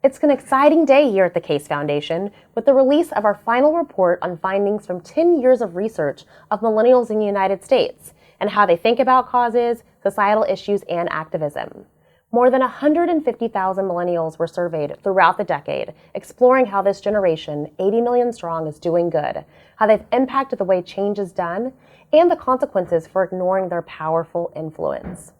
It's an exciting day here at the Case Foundation with the release of our final report on findings from 10 years of research of millennials in the United States and how they think about causes, societal issues, and activism. More than 150,000 millennials were surveyed throughout the decade, exploring how this generation, 80 million strong, is doing good, how they've impacted the way change is done, and the consequences for ignoring their powerful influence.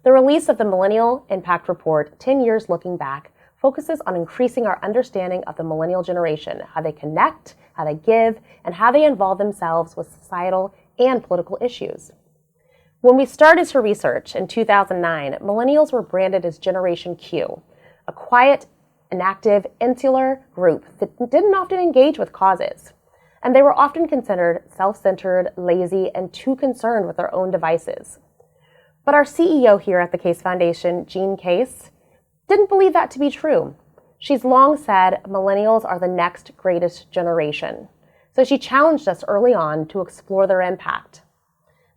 The release of the Millennial Impact Report, 10 Years Looking Back, focuses on increasing our understanding of the millennial generation, how they connect, how they give, and how they involve themselves with societal and political issues. When we started to research in 2009, millennials were branded as Generation Q, a quiet, inactive, insular group that didn't often engage with causes. And they were often considered self-centered, lazy, and too concerned with their own devices. But our CEO here at the Case Foundation, Jean Case, didn't believe that to be true. She's long said millennials are the next greatest generation. So she challenged us early on to explore their impact.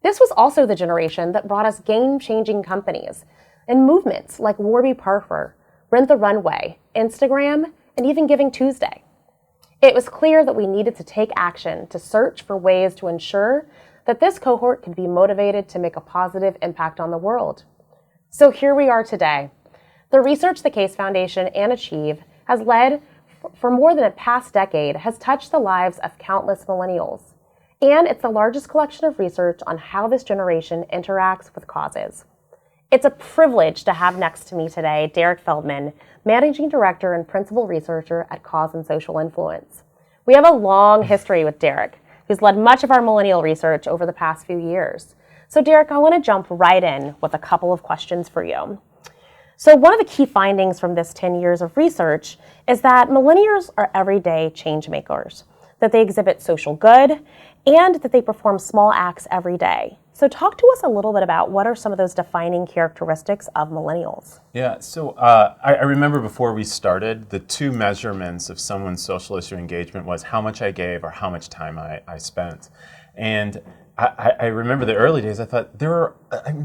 This was also the generation that brought us game-changing companies and movements like Warby Parker, Rent the Runway, Instagram, and even Giving Tuesday. It was clear that we needed to take action to search for ways to ensure that this cohort could be motivated to make a positive impact on the world. So here we are today. The research the Case Foundation and Achieve has led for more than a past decade has touched the lives of countless millennials. And it's the largest collection of research on how this generation interacts with causes. It's a privilege to have next to me today Derrick Feldmann, Managing Director and Principal Researcher at Cause and Social Influence. We have a long history with Derrick, who's led much of our millennial research over the past few years. So Derrick, I want to jump right in with a couple of questions for you. So one of the key findings from this 10 years of research is that millennials are everyday change makers, that they exhibit social good, and that they perform small acts every day. So talk to us a little bit about what are some of those defining characteristics of millennials. Yeah, so I remember before we started, the two measurements of someone's social issue engagement was how much I gave or how much time I spent. And I remember the early days, I thought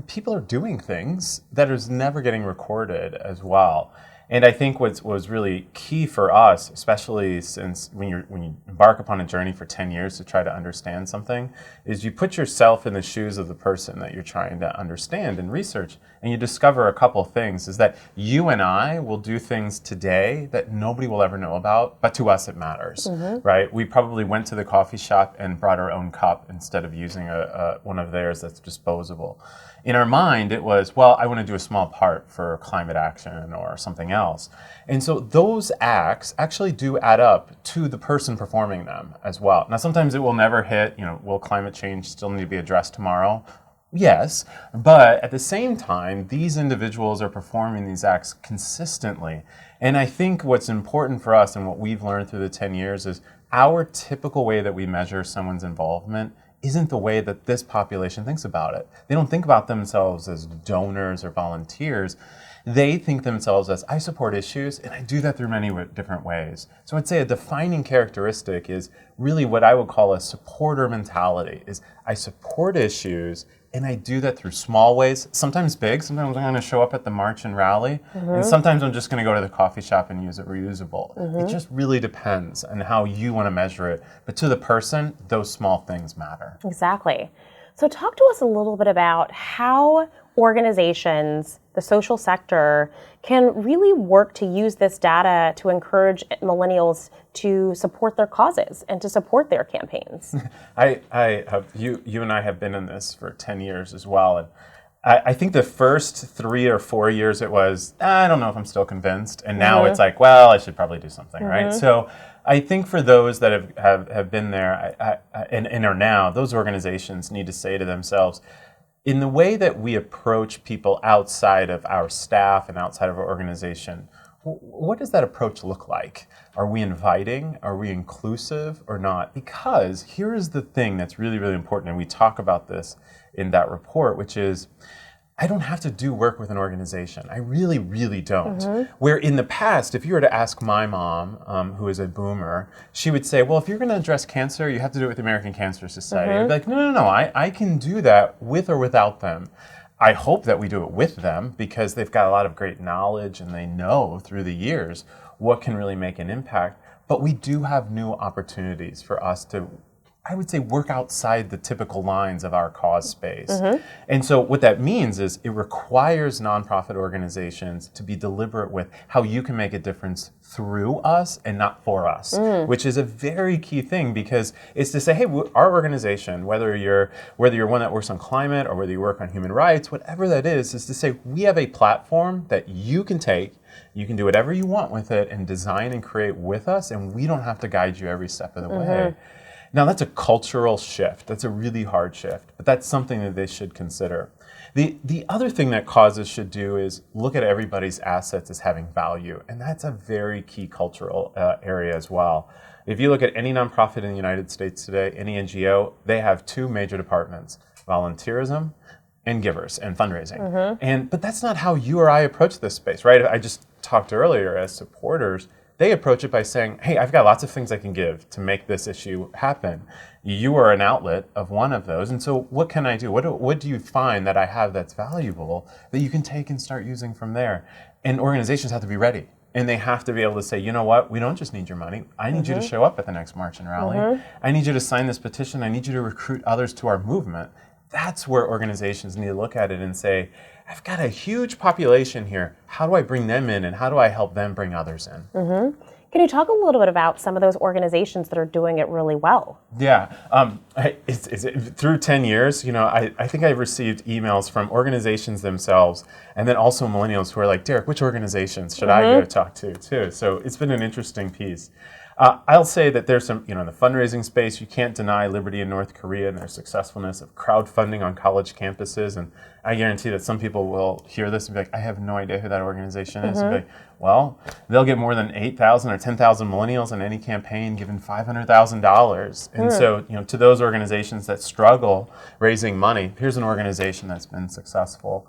people are doing things that is never getting recorded as well. And I think what was really key for us, especially since when you embark upon a journey for 10 years to try to understand something, is you put yourself in the shoes of the person that you're trying to understand and research, and you discover a couple things, is that you and I will do things today that nobody will ever know about, but to us it matters, right? We probably went to the coffee shop and brought our own cup instead of using one of theirs that's disposable. In our mind, it was, well, I want to do a small part for climate action or something else. And so those acts actually do add up to the person performing them as well. Now, sometimes it will never hit, will climate change still need to be addressed tomorrow? Yes, but at the same time, these individuals are performing these acts consistently. And I think what's important for us and what we've learned through the 10 years is our typical way that we measure someone's involvement isn't the way that this population thinks about it. They don't think about themselves as donors or volunteers. They think themselves as, I support issues, and I do that through many different ways. So I'd say a defining characteristic is really what I would call a supporter mentality, is I support issues, and I do that through small ways, sometimes big. Sometimes I'm going to show up at the march and rally, and sometimes I'm just going to go to the coffee shop and use it reusable. It just really depends on how you want to measure it. But to the person, those small things matter. Exactly. So talk to us a little bit about how organizations, the social sector, can really work to use this data to encourage millennials to support their causes and to support their campaigns. You and I have been in this for 10 years as well. And I think the first 3 or 4 years it was, I don't know if I'm still convinced. And now it's like, well, I should probably do something, right? So I think for those that have been there and are now, those organizations need to say to themselves, in the way that we approach people outside of our staff and outside of our organization, what does that approach look like? Are we inviting? Are we inclusive or not? Because here is the thing that's really, really important, and we talk about this in that report, which is I don't have to do work with an organization. I really, really don't. Where in the past, if you were to ask my mom, who is a boomer, she would say, well, if you're going to address cancer, you have to do it with the American Cancer Society. I'd be like, no, I can do that with or without them. I hope that we do it with them because they've got a lot of great knowledge and they know through the years what can really make an impact. But we do have new opportunities for us to, I would say, work outside the typical lines of our cause space. And so what that means is it requires nonprofit organizations to be deliberate with how you can make a difference through us and not for us, which is a very key thing, because it's to say, hey, our organization, whether you're one that works on climate or whether you work on human rights, whatever that is to say we have a platform that you can take. You can do whatever you want with it and design and create with us, and we don't have to guide you every step of the way. Now, that's a cultural shift. That's a really hard shift, but that's something that they should consider. The other thing that causes should do is look at everybody's assets as having value, and that's a very key cultural area as well. If you look at any nonprofit in the United States today, any NGO, they have two major departments: volunteerism and givers and fundraising. But that's not how you or I approach this space, right? I just talked earlier as supporters. They approach it by saying, hey, I've got lots of things I can give to make this issue happen. You are an outlet of one of those. And so what can I do? What do you find that I have that's valuable that you can take and start using from there? And organizations have to be ready. And they have to be able to say, you know what, we don't just need your money. I need you to show up at the next march and rally. I need you to sign this petition. I need you to recruit others to our movement. That's where organizations need to look at it and say, I've got a huge population here. How do I bring them in, and how do I help them bring others in? Can you talk a little bit about some of those organizations that are doing it really well? Yeah, through 10 years, I think I've received emails from organizations themselves, and then also millennials who are like, Derrick, which organizations should I go talk to too? So it's been an interesting piece. I'll say that there's some, in the fundraising space, you can't deny Liberty in North Korea and their successfulness of crowdfunding on college campuses. And I guarantee that some people will hear this and be like, I have no idea who that organization is. And be like, well, they'll get more than 8,000 or 10,000 millennials in any campaign given $500,000. And so, to those organizations that struggle raising money, here's an organization that's been successful.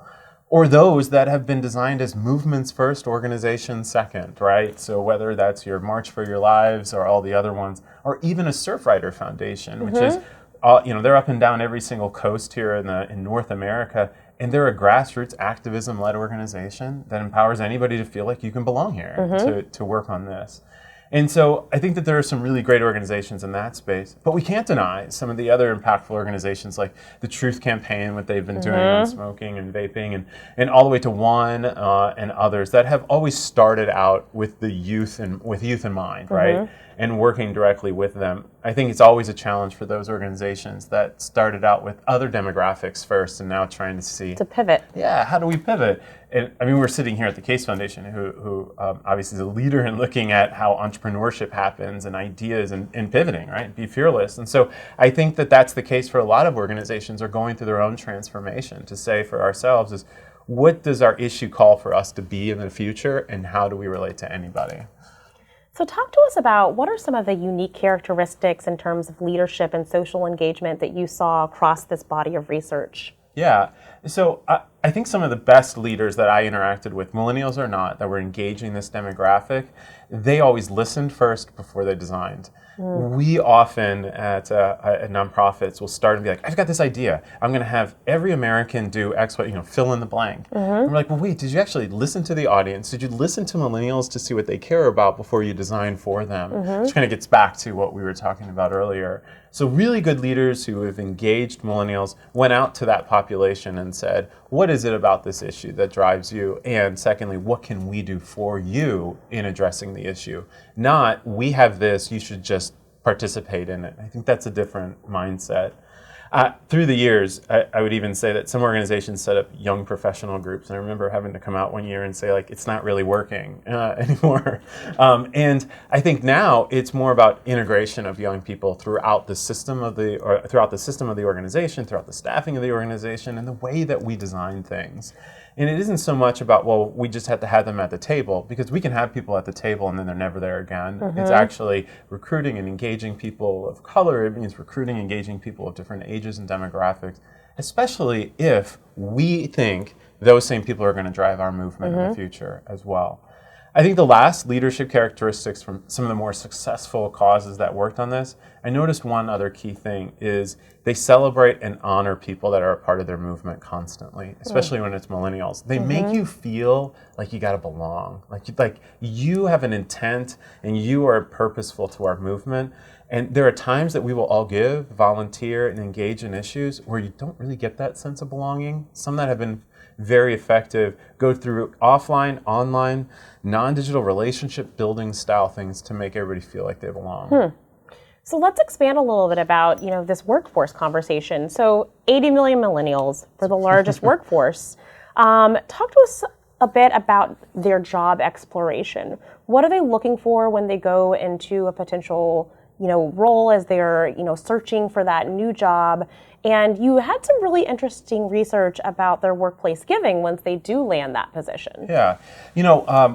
Or those that have been designed as movements first, organizations second, right? So whether that's your March for Your Lives or all the other ones, or even a Surfrider Foundation, which is, they're up and down every single coast here in North America, and they're a grassroots activism-led organization that empowers anybody to feel like you can belong here to work on this. And so I think that there are some really great organizations in that space, but we can't deny some of the other impactful organizations like the Truth Campaign, what they've been doing on smoking and vaping, and all the way to One and others that have always started out with the youth and with youth in mind, right? And working directly with them. I think it's always a challenge for those organizations that started out with other demographics first and now trying to see to pivot. Yeah, how do we pivot? And I mean, we're sitting here at the Case Foundation, who obviously is a leader in looking at how entrepreneurship happens and ideas and pivoting, right? Be fearless. And so I think that that's the case for a lot of organizations are going through their own transformation to say for ourselves is, what does our issue call for us to be in the future, and how do we relate to anybody? So talk to us about what are some of the unique characteristics in terms of leadership and social engagement that you saw across this body of research? Yeah, so I think some of the best leaders that I interacted with, millennials or not, that were engaging this demographic, they always listened first before they designed. We often at nonprofits will start and be like, I've got this idea. I'm going to have every American do X, Y, fill in the blank. And we're like, well, wait, did you actually listen to the audience? Did you listen to millennials to see what they care about before you design for them? Which kind of gets back to what we were talking about earlier. So really good leaders who have engaged millennials went out to that population and said, what is it about this issue that drives you? And secondly, what can we do for you in addressing the issue? Not, we have this, you should just participate in it. I think that's a different mindset. Through the years, I would even say that some organizations set up young professional groups, and I remember having to come out one year and say, like, it's not really working anymore. And I think now it's more about integration of young people throughout the system of the organization, throughout the staffing of the organization, and the way that we design things. And it isn't so much about, well, we just have to have them at the table, because we can have people at the table and then they're never there again. It's actually recruiting and engaging people of color. It means recruiting, engaging people of different ages and demographics, especially if we think those same people are going to drive our movement in the future as well. I think the last leadership characteristics from some of the more successful causes that worked on this, I noticed one other key thing is they celebrate and honor people that are a part of their movement constantly, especially when it's millennials. They make you feel like you got to belong, like you have an intent and you are purposeful to our movement. And there are times that we will all give, volunteer, and engage in issues where you don't really get that sense of belonging. Some that have been very effective go through offline, online, non-digital relationship building style things to make everybody feel like they belong. So let's expand a little bit about, this workforce conversation. So 80 million millennials for the largest workforce. Talk to us a bit about their job exploration. What are they looking for when they go into a potential role as they're, searching for that new job? And you had some really interesting research about their workplace giving once they do land that position. Yeah,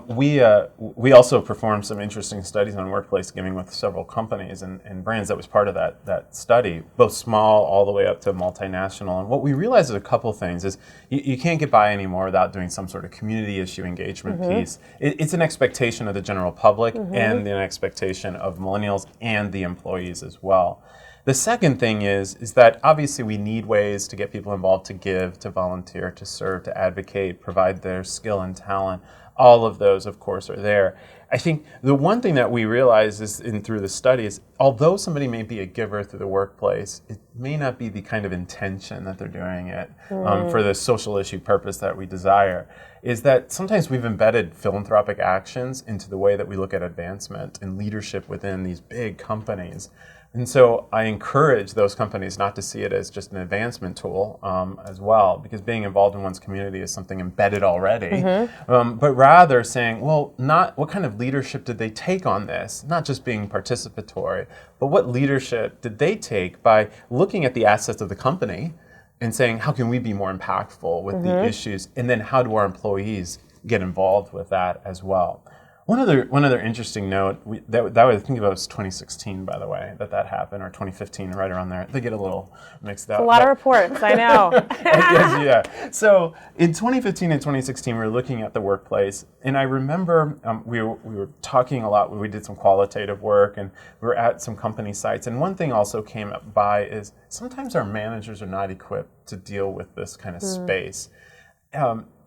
we also performed some interesting studies on workplace giving with several companies and brands that was part of that study, both small all the way up to multinational. And what we realized is a couple things is you can't get by anymore without doing some sort of community issue engagement piece. It's an expectation of the general public and an expectation of millennials and the employees as well. The second thing is that obviously we need ways to get people involved, to give, to volunteer, to serve, to advocate, provide their skill and talent. All of those, of course, are there. I think the one thing that we realize is through the studies, although somebody may be a giver through the workplace, it may not be the kind of intention that they're doing it for the social issue purpose that we desire. Is that sometimes we've embedded philanthropic actions into the way that we look at advancement and leadership within these big companies. And so I encourage those companies not to see it as just an advancement tool as well, because being involved in one's community is something embedded already, but rather saying, well, not what kind of leadership did they take on this, not just being participatory, but what leadership did they take by looking at the assets of the company and saying, how can we be more impactful with the issues, and then how do our employees get involved with that as well. One other interesting note, that I think about was 2016, by the way, that happened, or 2015, right around there. They get a little mixed up. A lot of reports, I know. Yes, yeah. So in 2015 and 2016, we were looking at the workplace, and I remember we were talking a lot. We did some qualitative work, and we were at some company sites. And one thing also came up by is sometimes our managers are not equipped to deal with this kind of space.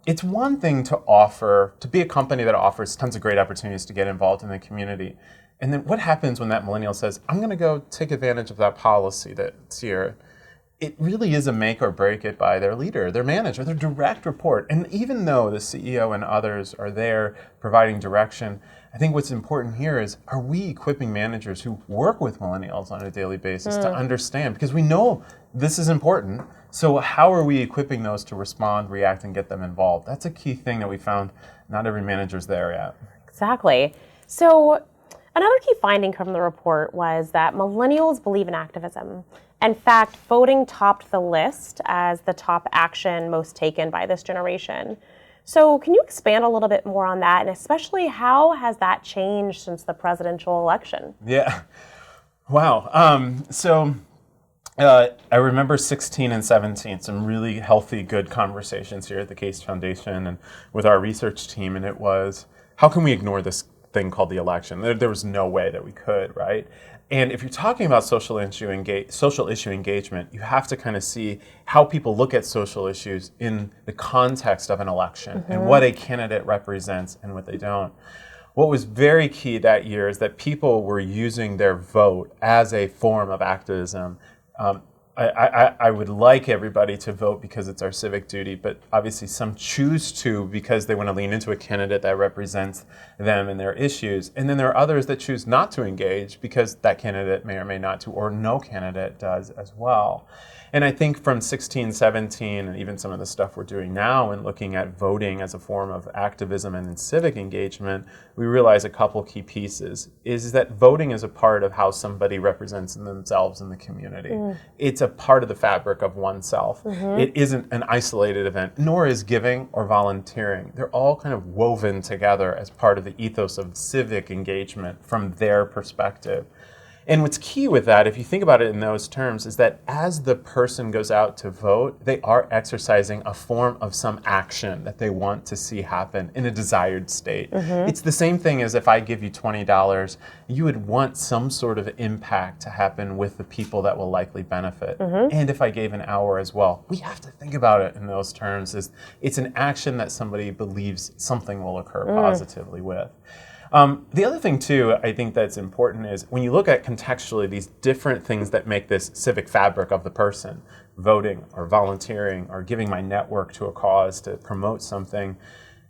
It's one thing to be a company that offers tons of great opportunities to get involved in the community. And then what happens when that millennial says, I'm going to go take advantage of that policy that's here? It really is a make or break it by their leader, their manager, their direct report. And even though the CEO and others are there providing direction, I think what's important here is, are we equipping managers who work with millennials on a daily basis to understand? Because we know this is important. So how are we equipping those to respond, react, and get them involved? That's a key thing that we found not every manager's there yet. Exactly. So another key finding from the report was that millennials believe in activism. In fact, voting topped the list as the top action most taken by this generation. So can you expand a little bit more on that, and especially how has that changed since the presidential election? Yeah. Wow. I remember 16 and 17, some really healthy, good conversations here at the Case Foundation and with our research team, and it was, how can we ignore this thing called the election? There was no way that we could, right? And if you're talking about social issue engagement, you have to kind of see how people look at social issues in the context of an election and what a candidate represents and what they don't. What was very key that year is that people were using their vote as a form of activism. I would like everybody to vote because it's our civic duty, but obviously some choose to because they want to lean into a candidate that represents them and their issues. And then there are others that choose not to engage because that candidate may or may not to, or no candidate does as well. And I think from 16, 17, and even some of the stuff we're doing now and looking at voting as a form of activism and civic engagement, we realize a couple key pieces. Is that voting is a part of how somebody represents themselves in the community. It's a part of the fabric of oneself. It isn't an isolated event, nor is giving or volunteering. They're all kind of woven together as part of the ethos of civic engagement from their perspective. And what's key with that, if you think about it in those terms, is that as the person goes out to vote, they are exercising a form of some action that they want to see happen in a desired state. It's the same thing as if I give you $20, you would want some sort of impact to happen with the people that will likely benefit. And if I gave an hour as well, we have to think about it in those terms. It's an action that somebody believes something will occur positively with. The other thing, too, I think that's important is when you look at contextually these different things that make this civic fabric of the person, voting or volunteering or giving my network to a cause to promote something,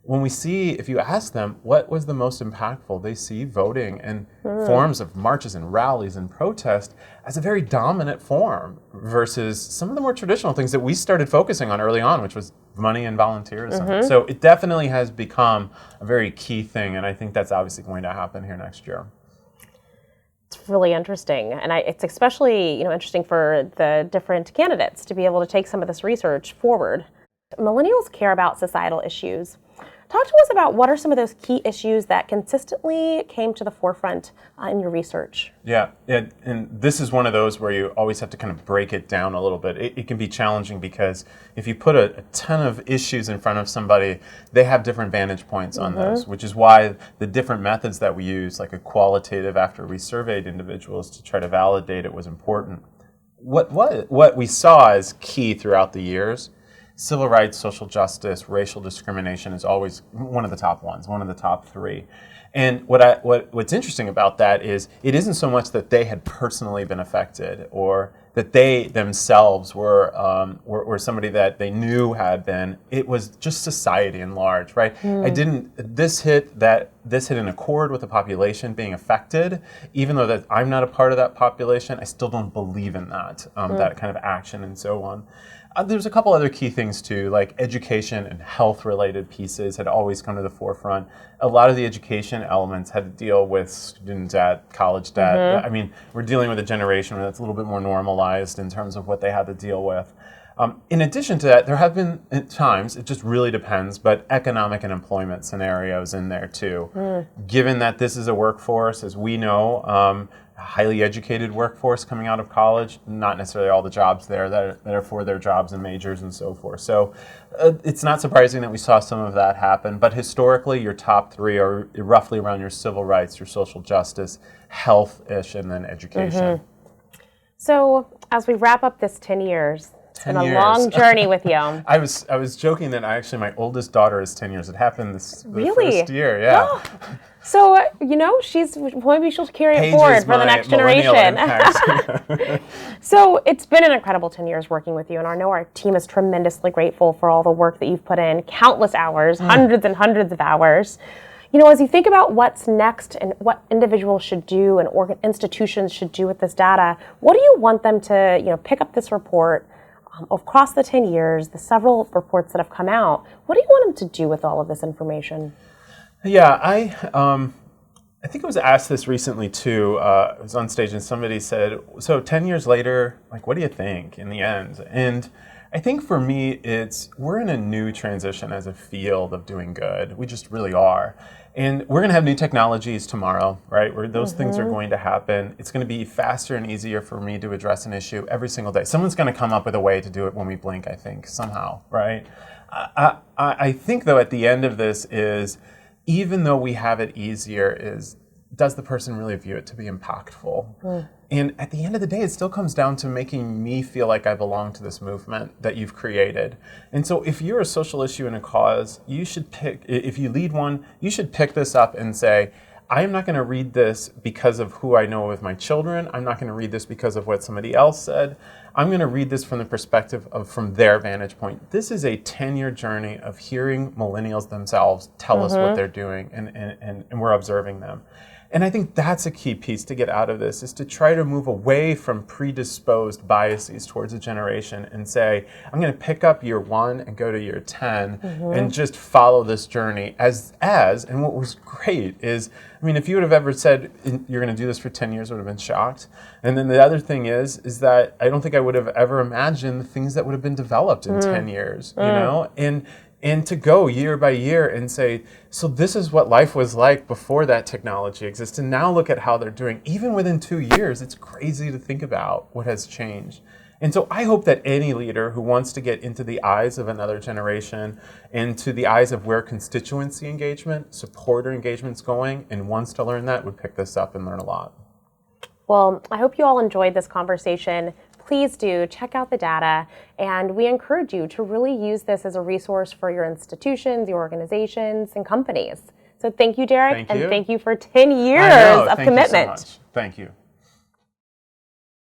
when we see, if you ask them, what was the most impactful, they see voting and forms of marches and rallies and protest as a very dominant form versus some of the more traditional things that we started focusing on early on, which was money and volunteerism. So it definitely has become a very key thing, and I think that's obviously going to happen here next year. It's really interesting, and it's especially interesting for the different candidates to be able to take some of this research forward. Millennials care about societal issues. Talk to us about what are some of those key issues that consistently came to the forefront in your research. Yeah, and this is one of those where you always have to kind of break it down a little bit. It can be challenging because if you put a ton of issues in front of somebody, they have different vantage points on those, which is why the different methods that we use, like a qualitative after we surveyed individuals to try to validate it, was important. What we saw as key throughout the years, civil rights, social justice, racial discrimination is always one of the top ones, one of the top three. And what's interesting about that is it isn't so much that they had personally been affected or that they themselves were somebody that they knew had been. It was just society in large, right? This hit in accord with the population being affected, even though that I'm not a part of that population. I still don't believe in that that kind of action and so on. There's a couple other key things too, like education and health-related pieces had always come to the forefront. A lot of the education elements had to deal with student debt, college debt. I mean, we're dealing with a generation where that's a little bit more normalized in terms of what they had to deal with. In addition to that, there have been at times, it just really depends, but economic and employment scenarios in there too. Given that this is a workforce, as we know, highly educated workforce coming out of college, not necessarily all the jobs there that are for their jobs and majors and so forth. So it's not surprising that we saw some of that happen, but historically your top three are roughly around your civil rights, your social justice, health-ish, and then education. So as we wrap up this 10 years, it's been a long journey with you. I was joking that my oldest daughter is 10 years. It happened the first year, yeah. Oh. So, maybe she'll carry it forward for the next generation. So it's been an incredible 10 years working with you, and I know our team is tremendously grateful for all the work that you've put in, countless hours, hundreds and hundreds of hours. As you think about what's next and what individuals should do and institutions should do with this data, what do you want them to, pick up this report across the 10 years, the several reports that have come out? What do you want them to do with all of this information? Yeah, I think I was asked this recently too. I was on stage and somebody said, so 10 years later, what do you think in the end? And I think for me, we're in a new transition as a field of doing good. We just really are. And we're going to have new technologies tomorrow, right? Where those things are going to happen. It's going to be faster and easier for me to address an issue every single day. Someone's going to come up with a way to do it when we blink, I think, somehow, right? I think, though, at the end of this is, even though we have it easier, does the person really view it to be impactful? And at the end of the day, it still comes down to making me feel like I belong to this movement that you've created. And so if you're a social issue and a cause, if you lead one, you should pick this up and say, I am not going to read this because of who I know with my children. I'm not going to read this because of what somebody else said. I'm going to read this from the perspective from their vantage point. This is a 10-year journey of hearing millennials themselves tell us what they're doing, and we're observing them. And I think that's a key piece to get out of this, is to try to move away from predisposed biases towards a generation and say, I'm going to pick up year 1 and go to year 10 and just follow this journey and what was great is, if you would have ever said you're going to do this for 10 years, I would have been shocked. And then the other thing is that I don't think I would have ever imagined the things that would have been developed in 10 years, And And to go year by year and say, so this is what life was like before that technology existed. And now look at how they're doing. Even within 2 years, it's crazy to think about what has changed. And so I hope that any leader who wants to get into the eyes of another generation, into the eyes of where constituency engagement, supporter engagement is going, and wants to learn that would pick this up and learn a lot. Well, I hope you all enjoyed this conversation. Please do check out the data, and we encourage you to really use this as a resource for your institutions, your organizations, and companies. So thank you, Derrick, Thank you. and thank you for 10 years of Thank commitment. You so much. Thank you.